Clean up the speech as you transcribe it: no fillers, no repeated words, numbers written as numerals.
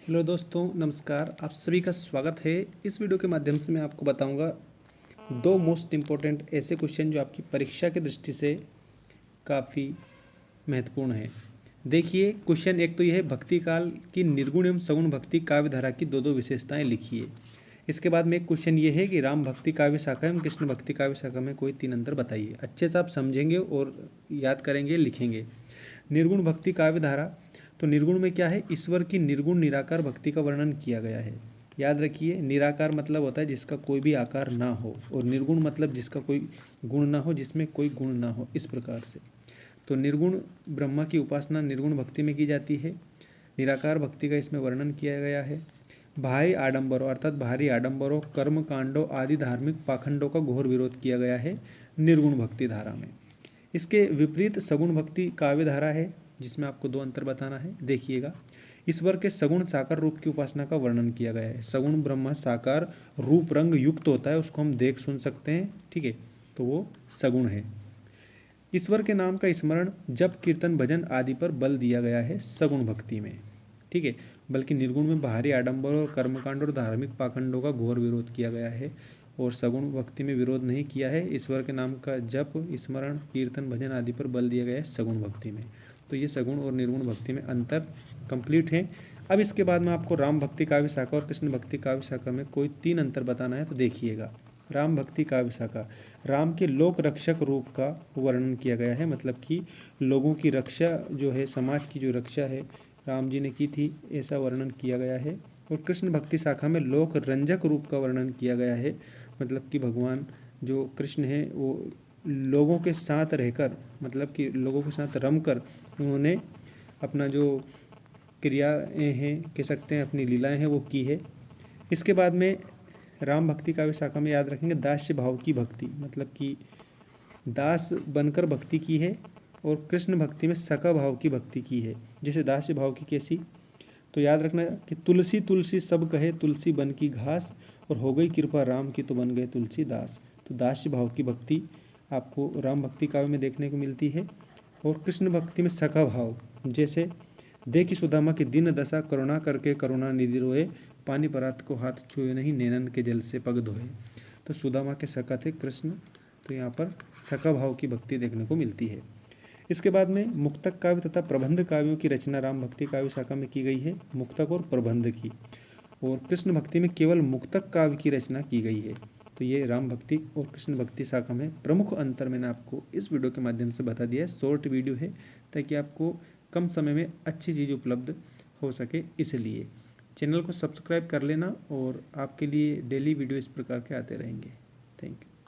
Hello दोस्तों, नमस्कार। आप सभी का स्वागत है। इस वीडियो के माध्यम से मैं आपको बताऊंगा दो मोस्ट इम्पोर्टेंट ऐसे क्वेश्चन जो आपकी परीक्षा की दृष्टि से काफ़ी महत्वपूर्ण है। देखिए, क्वेश्चन एक तो यह है, भक्ति काल की निर्गुण एवं सगुण भक्ति काव्य धारा की दो विशेषताएं लिखिए। इसके बाद में एक क्वेश्चन ये है कि राम भक्ति काव्य शाखा एवं कृष्ण भक्ति काव्य शाखा में कोई 3 अंतर बताइए। अच्छे से आप समझेंगे और याद करेंगे, लिखेंगे। निर्गुण भक्ति काव्य धारा, तो निर्गुण में क्या है, ईश्वर की निर्गुण निराकार भक्ति का वर्णन किया गया है। याद रखिए, निराकार मतलब होता है जिसका कोई भी आकार ना हो, और निर्गुण मतलब जिसका कोई गुण ना हो, जिसमें कोई गुण ना हो, इस प्रकार से। तो निर्गुण ब्रह्मा की उपासना निर्गुण भक्ति में की जाती है। निराकार भक्ति का इसमें वर्णन किया गया है। भाई आडंबरों अर्थात भारी आडंबरों, कर्म कांडों आदि धार्मिक पाखंडों का घोर विरोध किया गया है निर्गुण भक्ति धारा में। इसके विपरीत सगुण भक्ति काव्य धारा है, जिसमें आपको 2 अंतर बताना है। देखिएगा, ईश्वर के सगुण साकार रूप की उपासना का वर्णन किया गया है। सगुण ब्रह्मा साकार रूप रंग युक्त होता है, उसको हम देख सुन सकते हैं, ठीक है, तो वो सगुण है। ईश्वर के नाम का स्मरण, जप, कीर्तन, भजन आदि पर बल दिया गया है सगुण भक्ति में, ठीक है। बल्कि निर्गुण में बाहरी आडंबर और कर्मकांड और धार्मिक पाखंडों का घोर विरोध किया गया है, और सगुण भक्ति में विरोध नहीं किया है। ईश्वर के नाम का जप, स्मरण, कीर्तन, भजन आदि पर बल दिया गया है सगुण भक्ति में। तो ये सगुण और निर्गुण भक्ति में अंतर कंप्लीट है। अब इसके बाद में आपको राम भक्ति काव्य शाखा और कृष्ण भक्ति काव्य शाखा में कोई 3 अंतर बताना है। तो देखिएगा, राम भक्ति काव्य शाखा, राम के लोक रक्षक रूप का वर्णन किया गया है, मतलब कि लोगों की रक्षा जो है, समाज की जो रक्षा है, राम जी ने की थी, ऐसा वर्णन किया गया है। और कृष्ण भक्ति शाखा में लोक रंजक रूप का वर्णन किया गया है, मतलब कि भगवान जो कृष्ण है वो लोगों के साथ रहकर, मतलब कि लोगों के साथ रमकर उन्होंने अपना जो क्रियाएँ हैं, कह सकते हैं अपनी लीलाएँ हैं, वो की है। इसके बाद में राम भक्ति काव्य शाखा में याद रखेंगे दास्य भाव की भक्ति, मतलब कि दास बनकर भक्ति की है। और कृष्ण भक्ति में सखा भाव की भक्ति की है। जैसे दास्य भाव की कैसी, तो याद रखना कि तुलसी तुलसी सब कहे, तुलसी बन की घास, और हो गई कृपा राम की तो बन गए तुलसीदास। तो दास्य भाव की भक्ति आपको राम भक्ति काव्य में देखने को मिलती है। और कृष्ण भक्ति में सखा भाव, जैसे देखी सुदामा की दीन दशा, करुणा करके करुणा निधि रोए, पानी परात को हाथ छुए नहीं, नैनन के जल से पग धोए। तो सुदामा के सखा थे कृष्ण, तो यहाँ पर सखा भाव की भक्ति देखने को मिलती है। इसके बाद में मुक्तक काव्य तथा प्रबंध काव्यों की रचना राम भक्ति काव्य शाखा में की गई है, मुक्तक और प्रबंध की। और कृष्ण भक्ति में केवल मुक्तक काव्य की रचना की गई है। तो ये राम भक्ति और कृष्ण भक्ति शाखा में प्रमुख अंतर मैंने आपको इस वीडियो के माध्यम से बता दिया है। शॉर्ट वीडियो है, ताकि आपको कम समय में अच्छी चीज़ उपलब्ध हो सके। इसलिए चैनल को सब्सक्राइब कर लेना, और आपके लिए डेली वीडियो इस प्रकार के आते रहेंगे। Thank you.